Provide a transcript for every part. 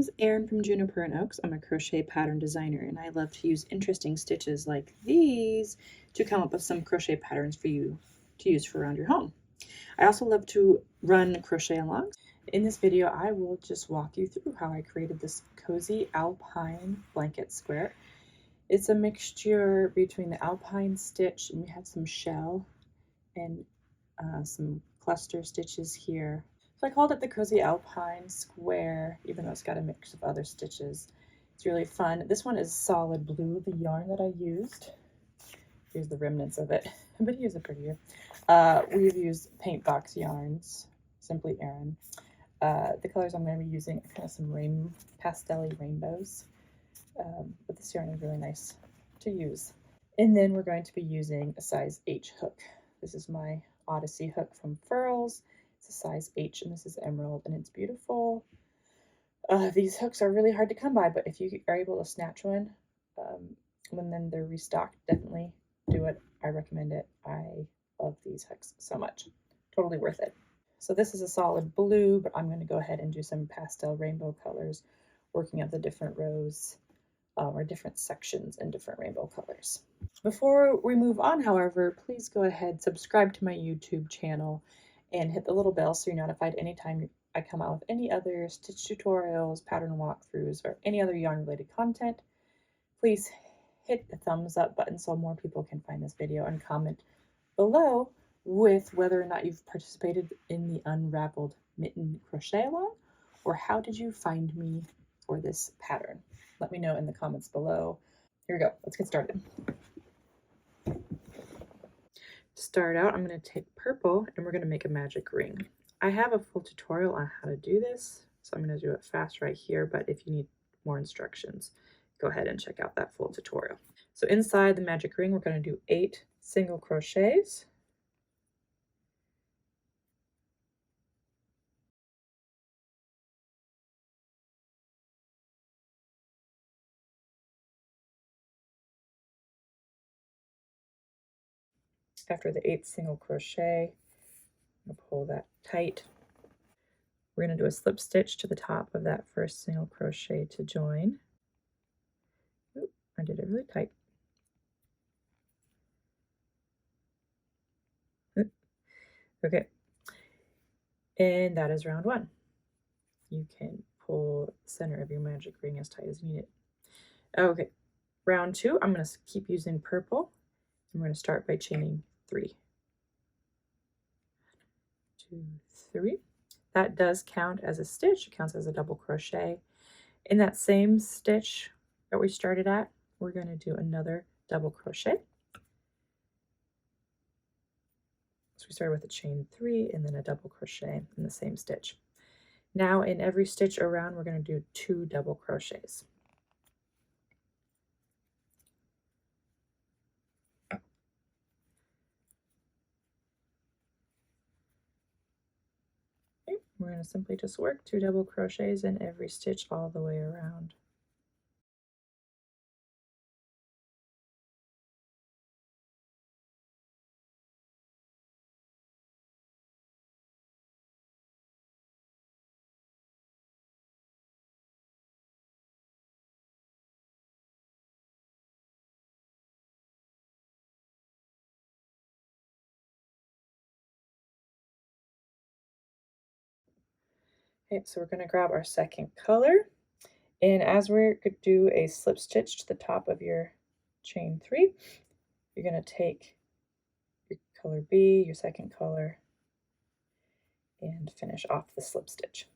name's Erin from Juniper and Oaks. I'm a crochet pattern designer, and I love to use interesting stitches like these to come up with some crochet patterns for you to use for around your home. I also love to run crochet alongs. In this video, I will just walk you through how I created this cozy Alpine blanket square. It's a mixture between the Alpine stitch, and we have some shell and some cluster stitches here. So I called it the Cozy Alpine Square, even though it's got a mix of other stitches. It's really fun. This one is solid blue, the yarn that I used. Here's the remnants of it, but here's a prettier. We've used paint box yarns, Simply Erin. The colors I'm going to be using are kind of some pastel-y rainbows, but this yarn is really nice to use. And then we're going to be using a size H hook. This is my Odyssey hook from Furls. It's a size H, and this is emerald, and it's beautiful. These hooks are really hard to come by, but if you are able to snatch one when then they're restocked, definitely do it. I recommend it. I love these hooks so much. Totally worth it. So this is a solid blue, but I'm going to go ahead and do some pastel rainbow colors, working up the different rows or different sections in different rainbow colors. Before we move on, however, please go ahead, subscribe to my YouTube channel, and hit the little bell so you're notified anytime I come out with any other stitch tutorials, pattern walkthroughs, or any other yarn related content. Please hit the thumbs up button so more people can find this video, and comment below with whether or not you've participated in the unraveled mitten crochet along, or how did you find me for this pattern. Let me know in the comments below. Here we go, let's get started. To start out, I'm going to take purple and we're going to make a magic ring. I have a full tutorial on how to do this, so I'm going to do it fast right here, but if you need more instructions, go ahead and check out that full tutorial. So inside the magic ring, we're going to do 8 single crochets. After the 8th single crochet, I'm going to pull that tight. We're going to do a slip stitch to the top of that first single crochet to join. Oop, I did it really tight. Oop. Okay, and that is round 1. You can pull the center of your magic ring as tight as you need it. Okay, round 2, I'm going to keep using purple. I'm going to start by chaining 3. 1, 2, 3. That does count as a stitch. It counts as a double crochet. In that same stitch that we started at, we're going to do another double crochet. So we started with a chain 3 and then a double crochet in the same stitch. Now in every stitch around, we're going to do 2 double crochets. Okay, we're going to simply just work 2 double crochets in every stitch all the way around. Okay, so we're going to grab our second color, and as we're going to do a slip stitch to the top of your chain 3, you're going to take your color B, your second color, and finish off the slip stitch.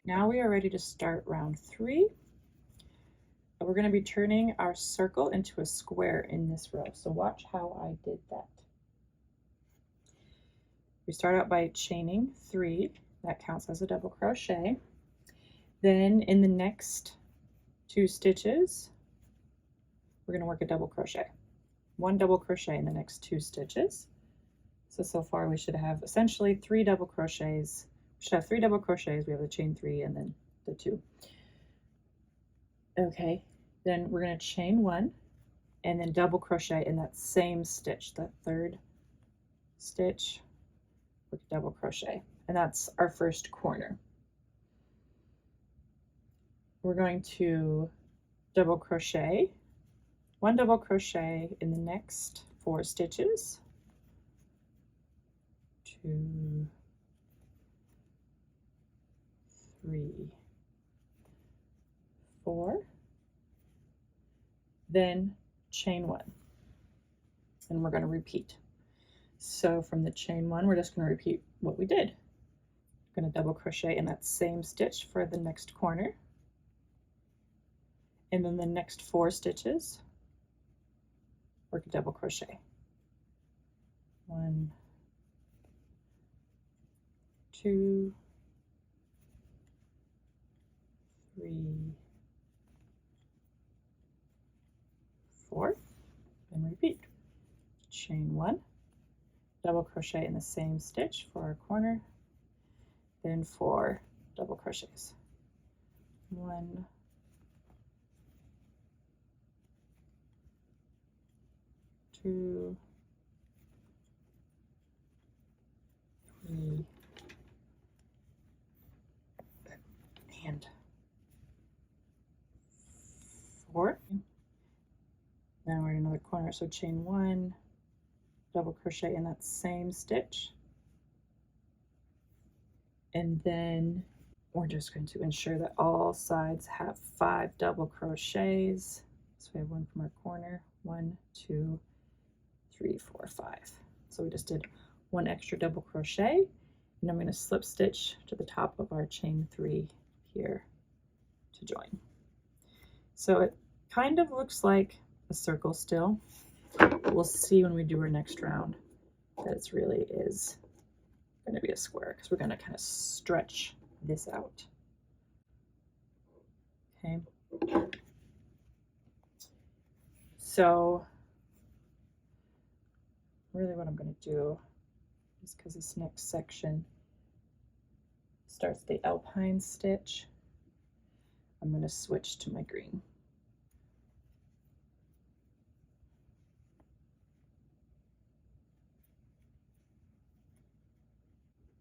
Now we are ready to start round 3. We're going to be turning our circle into a square in this row, so watch how I did that. We start out by chaining 3. That counts as a double crochet. Then in the next 2 stitches, we're going to work a double crochet. 1 double crochet in the next 2 stitches. So far we should have essentially 3 double crochets. We should have 3 double crochets. We have the chain 3 and then the 2. Okay, then we're going to chain 1 and then double crochet in that same stitch, that 3rd stitch, with double crochet, and that's our first corner. we're going to double crochet, 1 double crochet in the next 4 stitches, 2, 3, 4, then chain 1, and we're going to repeat. So from the chain 1, we're just going to repeat what we did. We're going to double crochet in that same stitch for the next corner, and then the next 4 stitches work a double crochet. 1, 2, 3, 4, and repeat. Chain 1, double crochet in the same stitch for our corner, then 4 double crochets. 1, 2, 3, and 4. Now we're in another corner, so chain 1, double crochet in that same stitch, and then we're just going to ensure that all sides have 5 double crochets. So we have 1 from our corner, 1, 2, 3, 4, 5. So we just did 1 extra double crochet, and I'm going to slip stitch to the top of our chain 3 here to join. So it kind of looks like a circle still, but we'll see when we do our next round that it really is going to be a square, because we're going to kind of stretch this out. Okay, so really what I'm going to do is, because this next section starts the Alpine stitch, I'm going to switch to my green.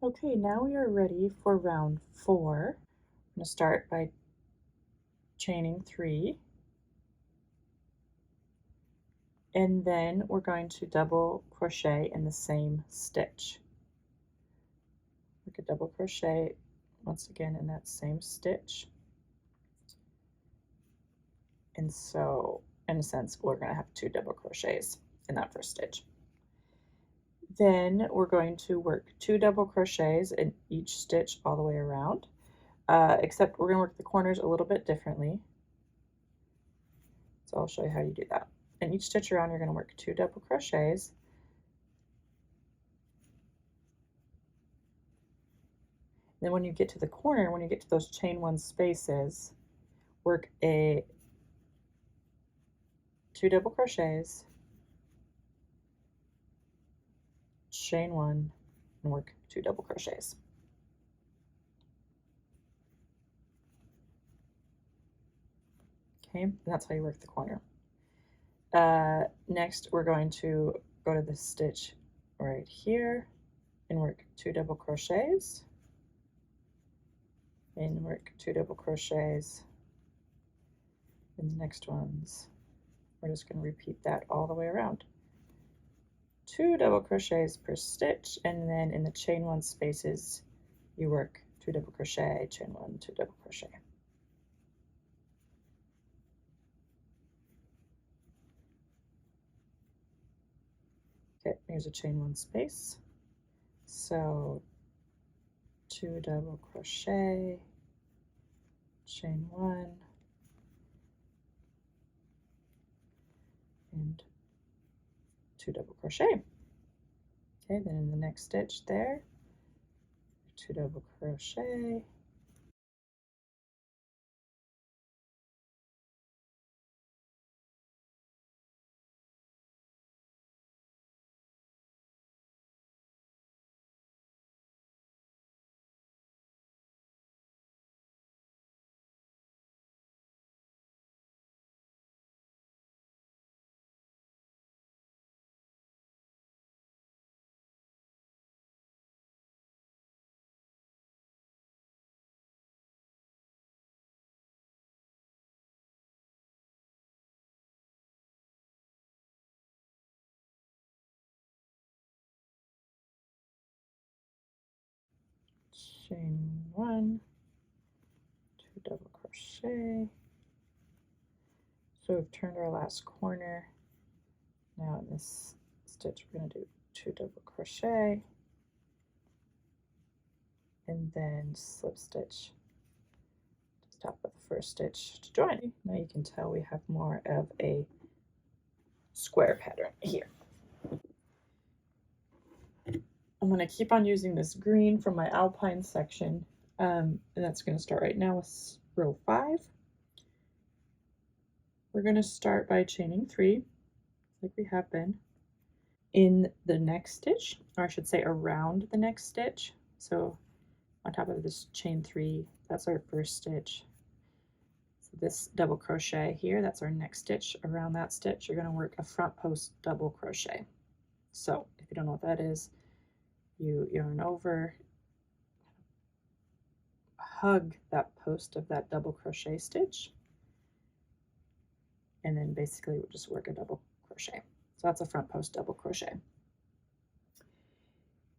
Okay, now we are ready for round 4. I'm going to start by chaining 3, and then we're going to double crochet in the same stitch. Work a double crochet once again in that same stitch. And so, in a sense, we're going to have 2 double crochets in that first stitch. Then we're going to work 2 double crochets in each stitch all the way around, except we're going to work the corners a little bit differently. So I'll show you how you do that. In each stitch around, you're going to work 2 double crochets. Then when you get to the corner, when you get to those chain 1 spaces, work a 2 double crochets, chain 1, and work 2 double crochets. Okay, and that's how you work the corner. Next, we're going to go to the stitch right here and work 2 double crochets, and work 2 double crochets in the next ones. We're just going to repeat that all the way around. 2 double crochets per stitch, and then in the chain 1 spaces, you work 2 double crochet, chain 1, 2 double crochet. Okay, here's a chain 1 space. So 2 double crochet, chain 1, and 2 double crochet. Okay, then in the next stitch there, 2 double crochet, chain 1, 2 double crochet. So we've turned our last corner. Now in this stitch we're going to do 2 double crochet and then slip stitch to top of the first stitch to join. Now you can tell we have more of a square pattern here. I'm going to keep on using this green from my Alpine section, and that's going to start right now with row 5. We're going to start by chaining 3, like we have been, in the next stitch, or I should say around the next stitch. So on top of this chain 3, that's our first stitch. So this double crochet here, that's our next stitch. Around that stitch, you're going to work a front post double crochet. So if you don't know what that is, you yarn over, hug that post of that double crochet stitch, and then basically we'll just work a double crochet. So that's a front post double crochet.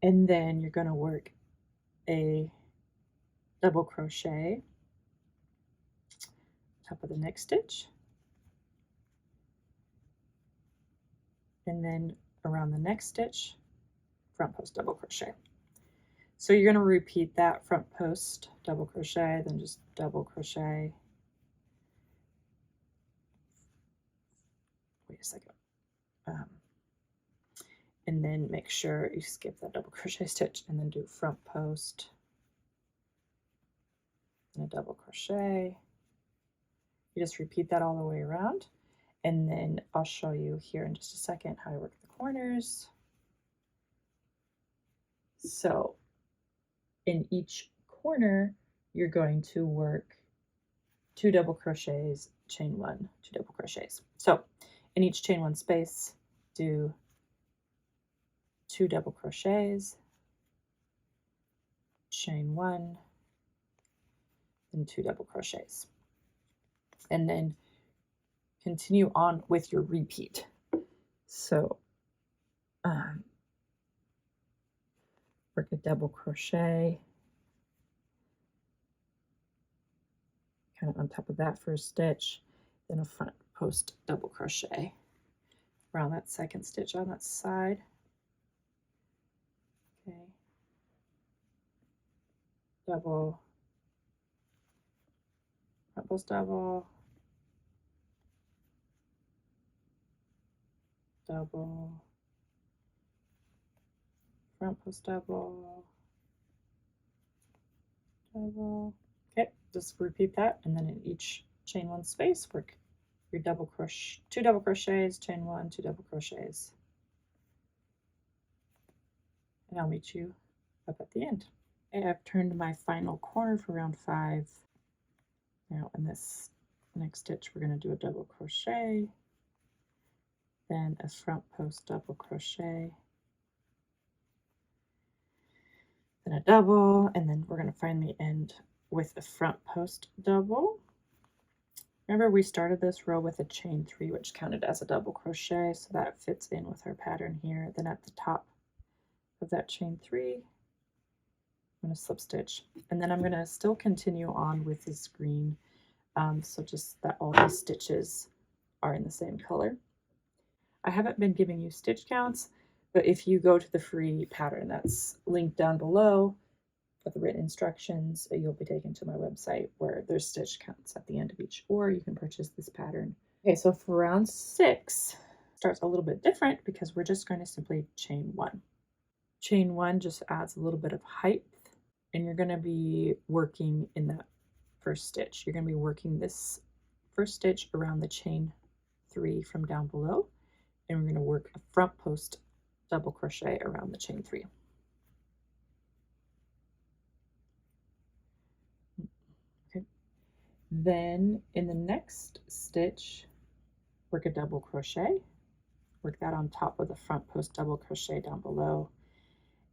And then you're going to work a double crochet top of the next stitch, and then around the next stitch, front post double crochet. So you're going to repeat that front post double crochet, then just double crochet. Wait a second. And then make sure you skip that double crochet stitch and then do front post and a double crochet. You just repeat that all the way around, and then I'll show you here in just a second how I work the corners. So in each corner, you're going to work 2 double crochets, chain 1, 2 double crochets. So in each chain 1 space, do 2 double crochets, chain 1, and 2 double crochets. And then continue on with your repeat. So work a double crochet kind of on top of that first stitch, then a front post double crochet around that second stitch on that side. Okay, double, front post double, double, front post double, double. Okay, just repeat that, and then in each chain 1 space, work your double crochet, 2 double crochets, chain 1, 2 double crochets, and I'll meet you up at the end. Okay, I've turned my final corner for round 5. Now in this next stitch, we're going to do a double crochet, then a front post double crochet, then a double, and then we're going to finally end with a front post double. Remember, we started this row with a chain 3, which counted as a double crochet, so that fits in with our pattern here. Then at the top of that chain 3, I'm going to slip stitch, and then I'm going to still continue on with this green, so just that all these stitches are in the same color. I haven't been giving you stitch counts, but if you go to the free pattern that's linked down below with the written instructions, you'll be taken to my website where there's stitch counts at the end of each, or you can purchase this pattern. Okay, so for round 6, starts a little bit different because we're just going to simply chain 1. Chain 1 just adds a little bit of height, and you're going to be working in that first stitch. You're going to be working this first stitch around the chain 3 from down below, and we're going to work a front post double crochet around the chain 3. Okay. Then in the next stitch, work a double crochet, work that on top of the front post double crochet down below,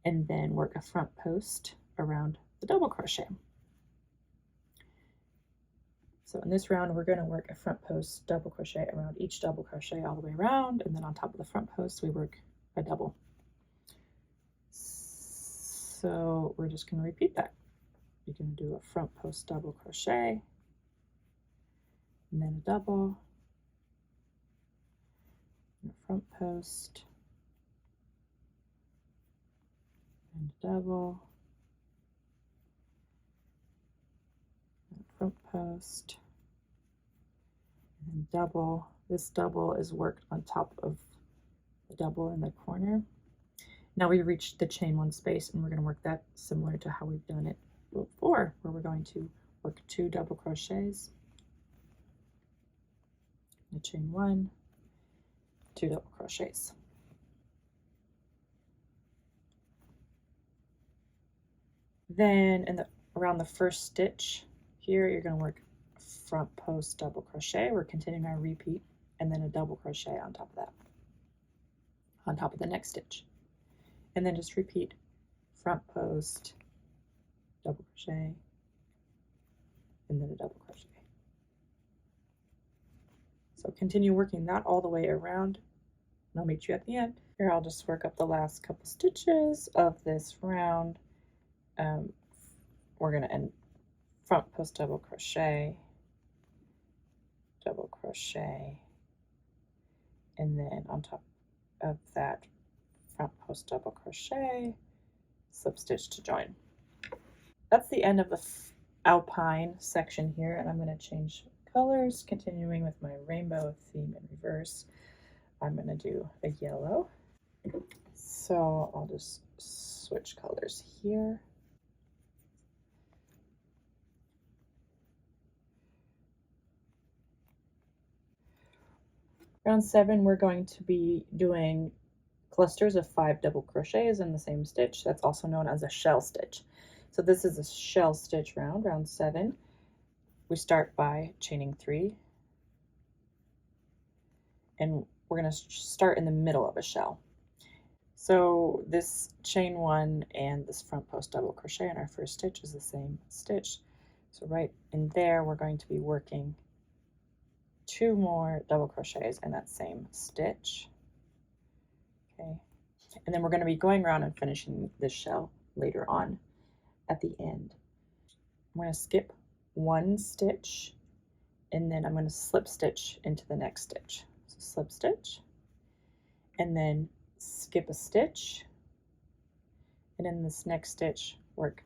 and then work a front post around the double crochet. So in this round, we're going to work a front post double crochet around each double crochet all the way around, and then on top of the front post, we work a double. So we're just going to repeat that. you're going to do a front post double crochet, and then a double, and a front post, and a double, and a front post, and double. This double is worked on top of the double in the corner. Now we've reached the chain one space, and we're going to work that similar to how we've done it before, where we're going to work 2 double crochets, the chain 1, 2 double crochets. Then around the first stitch here, you're going to work front post double crochet. We're continuing our repeat, and then a double crochet on top of that, on top of the next stitch, and then just repeat front post double crochet, and then a double crochet. So continue working that all the way around, and I'll meet you at the end. Here I'll just work up the last couple stitches of this round. We're going to end front post double crochet, and then on top of that front post double crochet, slip stitch to join. That's the end of the Alpine section here, and I'm going to change colors, continuing with my rainbow theme in reverse. I'm going to do a yellow, so I'll just switch colors here. Round 7, we're going to be doing clusters of 5 double crochets in the same stitch. That's also known as a shell stitch. So this is a shell stitch round, round 7. We start by chaining 3, and we're going to start in the middle of a shell. So this chain 1 and this front post double crochet in our first stitch is the same stitch. So right in there, we're going to be working 2 more double crochets in that same stitch. Okay, and then we're going to be going around and finishing this shell later on at the end. I'm going to skip 1 stitch, and then I'm going to slip stitch into the next stitch. So slip stitch, and then skip a stitch, and in this next stitch work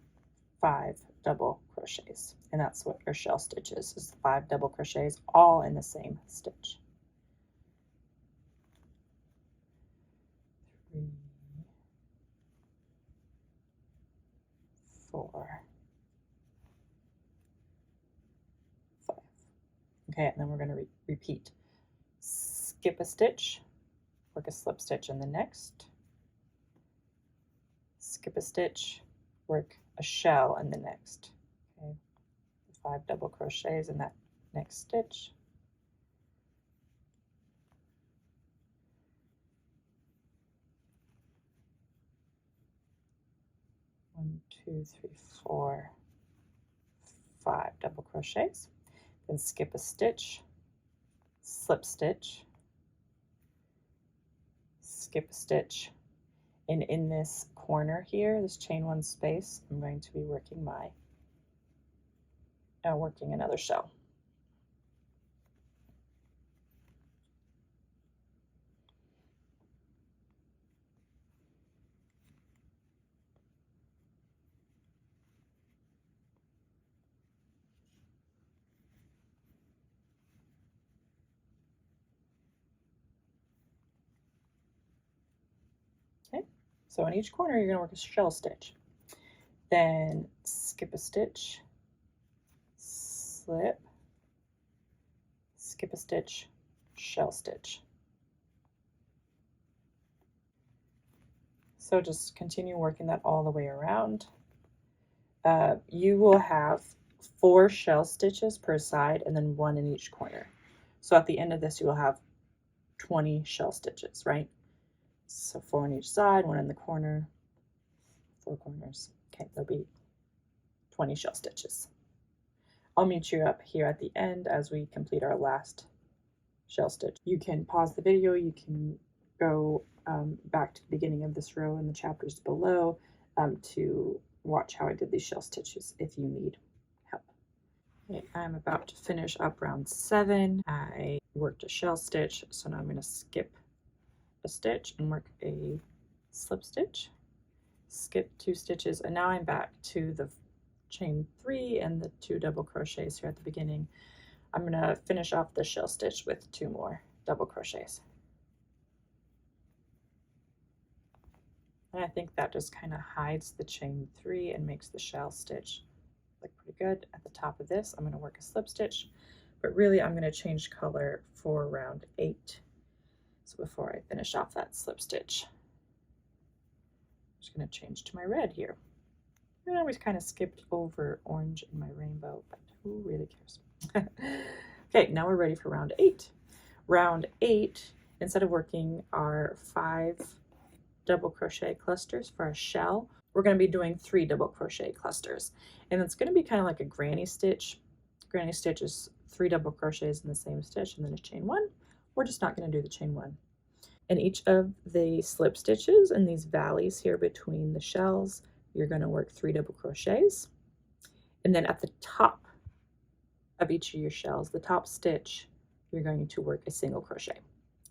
5 double crochets, and that's what your shell stitch is 5 double crochets all in the same stitch. 3, 4, 5. Okay, and then we're going to repeat. Skip a stitch, work a slip stitch in the next, skip a stitch, work a shell in the next. Okay, 5 double crochets in that next stitch. 1, 2, 3, 4, 5 double crochets, then skip a stitch, slip stitch, skip a stitch, and in this corner here, this chain 1 space, I'm going to be working working another shell. Okay, so in each corner, you're going to work a shell stitch. Then skip a stitch, slip, skip a stitch, shell stitch. So just continue working that all the way around. You will have 4 shell stitches per side and then 1 in each corner. So at the end of this, you will have 20 shell stitches, right? So 4 on each side, 1 in the corner, 4 corners. Okay, there'll be 20 shell stitches. I'll meet you up here at the end as we complete our last shell stitch. You can pause the video, you can go back to the beginning of this row in the chapters below to watch how I did these shell stitches if you need help. Okay, I'm about to finish up round 7. I worked a shell stitch, so now I'm going to skip a stitch and work a slip stitch, skip 2 stitches, and now I'm back to the chain 3 and the 2 double crochets here at the beginning. I'm going to finish off the shell stitch with 2 more double crochets. And I think that just kind of hides the chain 3 and makes the shell stitch look pretty good. At the top of this, I'm going to work a slip stitch, but really I'm going to change color for round 8. So before I finish off that slip stitch, I'm just going to change to my red here. And I always kind of skipped over orange in my rainbow, but who really cares? Okay, now we're ready for round 8. Round 8, instead of working our 5 double crochet clusters for a shell, we're going to be doing 3 double crochet clusters. And it's going to be kind of like a granny stitch. Granny stitch is 3 double crochets in the same stitch and then a chain 1. We're just not going to do the chain 1. In each of the slip stitches and these valleys here between the shells, you're going to work 3 double crochets. And then at the top of each of your shells, the top stitch, you're going to work a single crochet.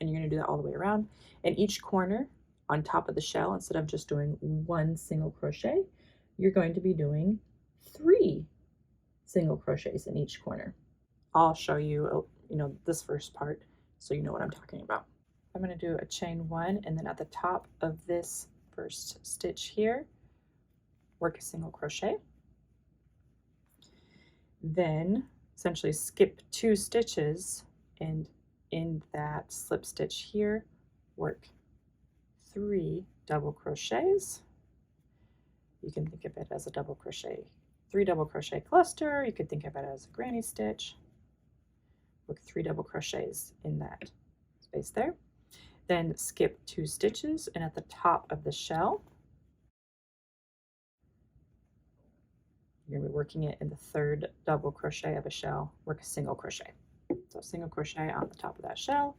And you're going to do that all the way around. And each corner on top of the shell, instead of just doing 1 single crochet, you're going to be doing 3 single crochets in each corner. I'll show you, this first part so you know what I'm talking about. I'm going to do a chain 1, and then at the top of this first stitch here, work a single crochet. Then essentially skip 2 stitches, and in that slip stitch here, work 3 double crochets. You can think of it as a double crochet, 3 double crochet cluster. You could think of it as a granny stitch. Work 3 double crochets in that space there. Then skip 2 stitches, and at the top of the shell, you're going to be working it in the 3rd double crochet of a shell, work a single crochet. So single crochet on the top of that shell,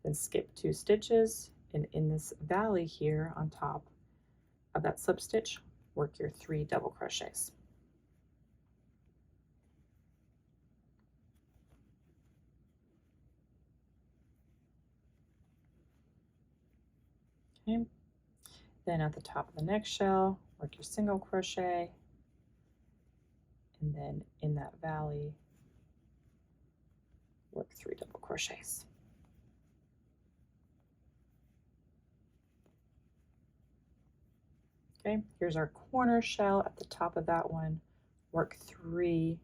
then skip 2 stitches, and in this valley here on top of that slip stitch, work your 3 double crochets. Okay. Then at the top of the next shell, work your single crochet, and then in that valley, work 3 double crochets. Okay, here's our corner shell. At the top of that one, work 3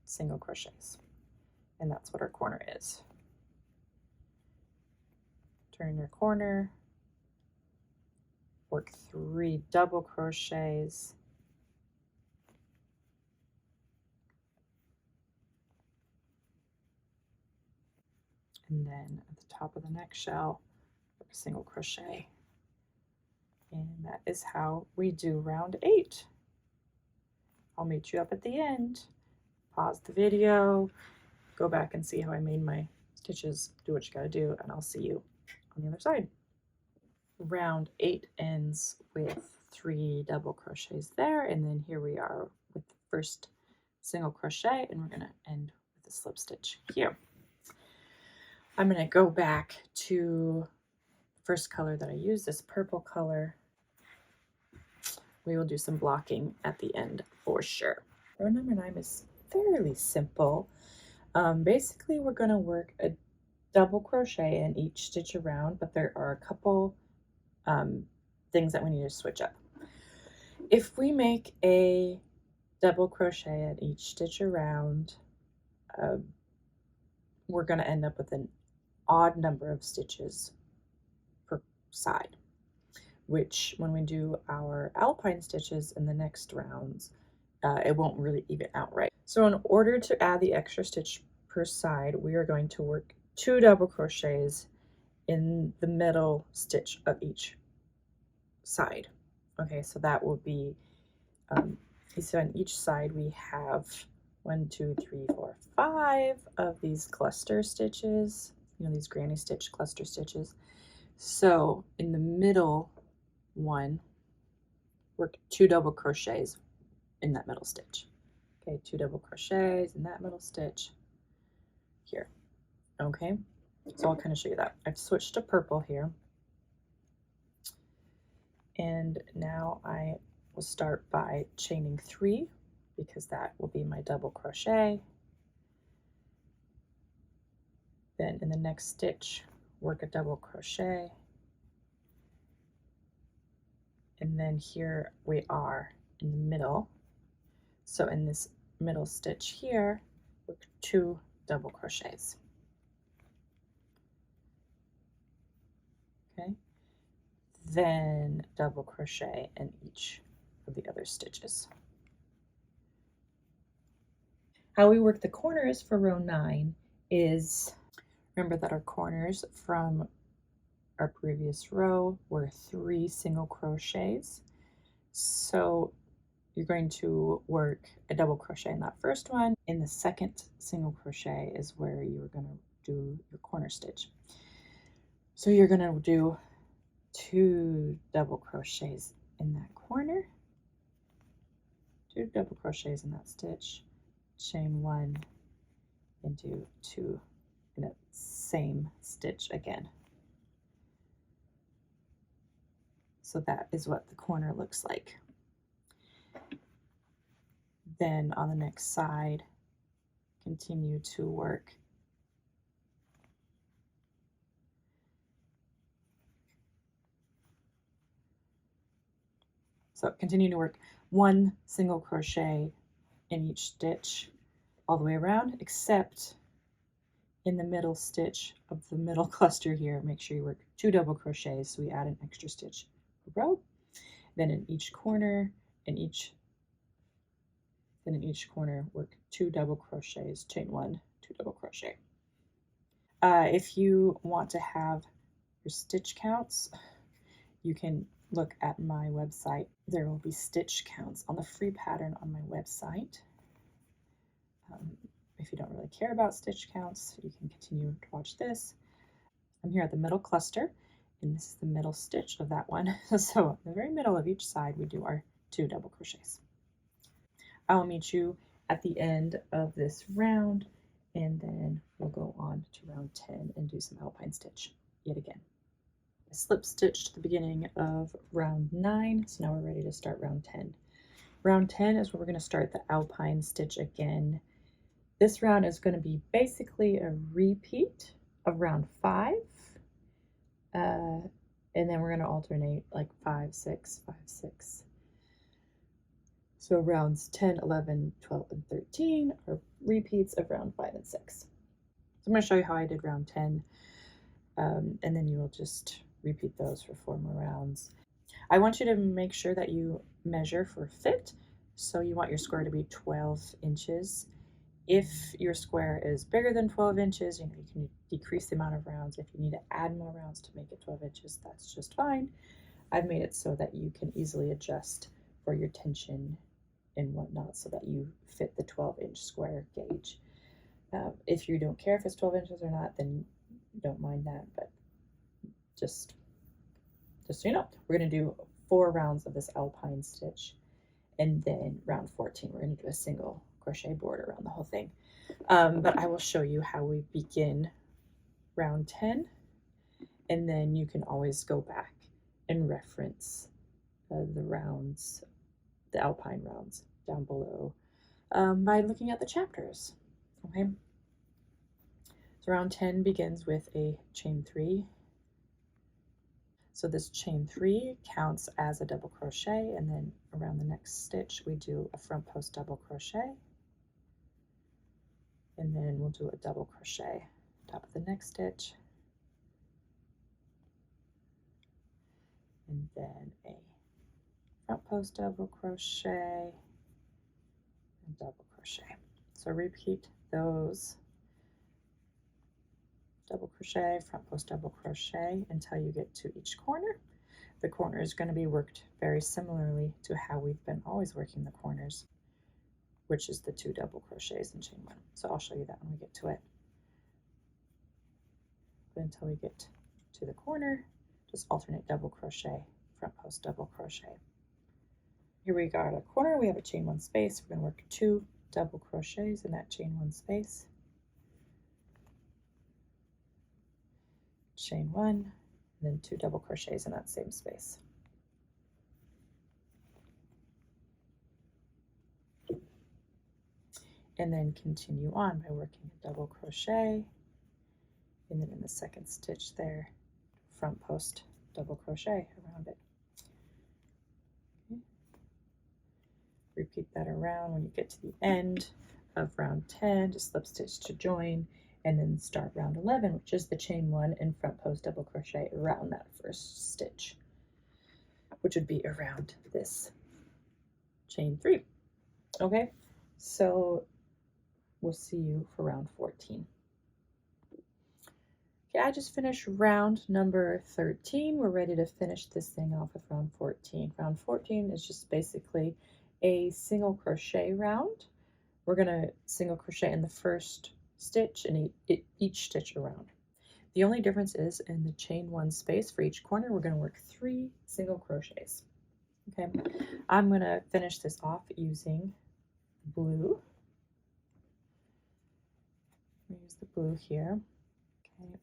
single crochets, and that's what our corner is. Turn your corner, work 3 double crochets, and then at the top of the next shell, work a single crochet. And that is how we do round 8. I'll meet you up at the end. Pause the video, go back and see how I made my stitches, do what you gotta do, and I'll see you on the other side. Round 8 ends with 3 double crochets there, and then here we are with the first single crochet, and we're gonna end with a slip stitch here. I'm gonna go back to the first color that I used, this purple color. We will do some blocking at the end for sure. Row number 9 is fairly simple. Basically, we're going to work a double crochet in each stitch around, but there are a couple things that we need to switch up. If we make a double crochet at each stitch around, we're going to end up with an odd number of stitches per side, which when we do our Alpine stitches in the next rounds, it won't really even out right. So in order to add the extra stitch per side, we are going to work 2 double crochets in the middle stitch of each side. Okay, so that will be, so on each side we have 1, 2, 3, 4, 5 of these cluster stitches, these granny stitch cluster stitches. So in the middle one, work 2 double crochets in that middle stitch. Okay, 2 double crochets in that middle stitch here. Okay, so I'll kind of show you that. I've switched to purple here. And now I will start by chaining 3 because that will be my double crochet. Then in the next stitch, work a double crochet. And then here we are in the middle. So in this middle stitch here, work 2 double crochets. Okay, then double crochet in each of the other stitches. How we work the corners for row 9 is, remember that our corners from our previous row were 3 single crochets. So you're going to work a double crochet in that first one. In the second single crochet is where you're going to do your corner stitch. So you're going to do 2 double crochets in that corner, 2 double crochets in that stitch, chain 1, and do 2 in that same stitch again. So that is what the corner looks like. Then on the next side, continue to work continue to work 1 single crochet in each stitch all the way around, except in the middle stitch of the middle cluster here, make sure you work 2 double crochets, so we add an extra stitch per row. Then in each corner, in each corner, work 2 double crochets, chain 1, 2 double crochet. If you want to have your stitch counts, you can look at my website. There will be stitch counts on the free pattern on my website. If you don't really care about stitch counts, you can continue to watch this. I'm here at the middle cluster, and this is the middle stitch of that one. So in the very middle of each side, we do our 2 double crochets. I will meet you at the end of this round, and then we'll go on to round 10 and do some alpine stitch yet again. I slip stitched to the beginning of round 9, so now we're ready to start round 10. Round 10 is where we're going to start the alpine stitch again. This round is going to be basically a repeat of round 5, and then we're going to alternate like 5, 6, 5, 6. So rounds 10, 11, 12, and 13 are repeats of round 5 and 6. So I'm going to show you how I did round 10, and then you will just repeat those for 4 more rounds. I want you to make sure that you measure for fit. So you want your square to be 12 inches. If your square is bigger than 12 inches, you can decrease the amount of rounds. If you need to add more rounds to make it 12 inches, that's just fine. I've made it so that you can easily adjust for your tension and whatnot so that you fit the 12-inch square gauge. If you don't care if it's 12 inches or not, then don't mind that, but just so you know, we're going to do 4 rounds of this alpine stitch, and then round 14 we're going to do a single crochet border around the whole thing. But I will show you how we begin round 10, and then you can always go back and reference the rounds, the alpine rounds down below by looking at the chapters. Okay, so round 10 begins with a chain 3. So this chain 3 counts as a double crochet, and then around the next stitch we do a front post double crochet, and then we'll do a double crochet top of the next stitch, and then a front post double crochet and double crochet. So repeat those double crochet, front post double crochet until you get to each corner. The corner is going to be worked very similarly to how we've been always working the corners, which is the 2 double crochets and chain 1. So I'll show you that when we get to it. But until we get to the corner, just alternate double crochet, front post double crochet. Here we got a corner, we have a chain 1 space. We're going to work 2 double crochets in that chain 1 space. Chain 1, and then 2 double crochets in that same space. And then continue on by working a double crochet, and then in the second stitch there, front post double crochet around it. Okay. Repeat that around. When you get to the end of round 10, just slip stitch to join, and then start round 11, which is the chain 1 and front post double crochet around that first stitch, which would be around this chain 3. Okay, so we'll see you for round 14. Okay, I just finished round number 13. We're ready to finish this thing off with round 14. Round 14 is just basically a single crochet round. We're going to single crochet in the first stitch and each stitch around. The only difference is in the chain 1 space for each corner, we're going to work 3 single crochets. Okay, I'm going to finish this off using blue. Use the blue here. Okay,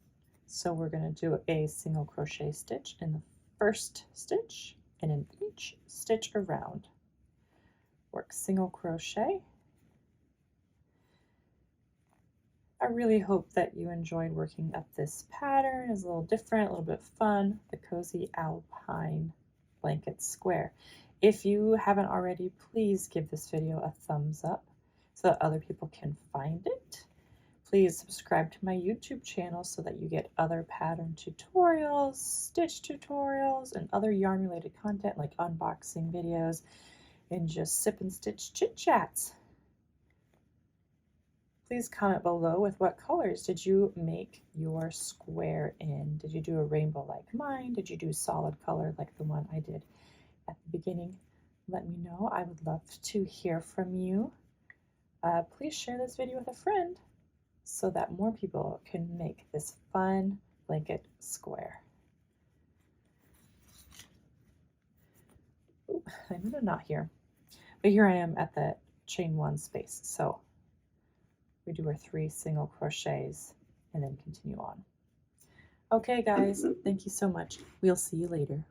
so we're going to do a single crochet stitch in the first stitch and in each stitch around. Work single crochet. I really hope that you enjoyed working up this pattern. It's a little different, a little bit fun, the Cozy Alpine blanket square. If you haven't already, please give this video a thumbs up so that other people can find it. Please subscribe to my YouTube channel so that you get other pattern tutorials, stitch tutorials, and other yarn related content like unboxing videos and just sip and stitch chit chats. Please comment below with what colors did you make your square in. Did you do a rainbow like mine? Did you do solid color like the one I did at the beginning? Let me know. I would love to hear from you. Please share this video with a friend so that more people can make this fun blanket square. Ooh, I'm in a knot here, but here I am at the chain 1 space. So we do our 3 single crochets and then continue on. Okay guys, thank you so much. We'll see you later.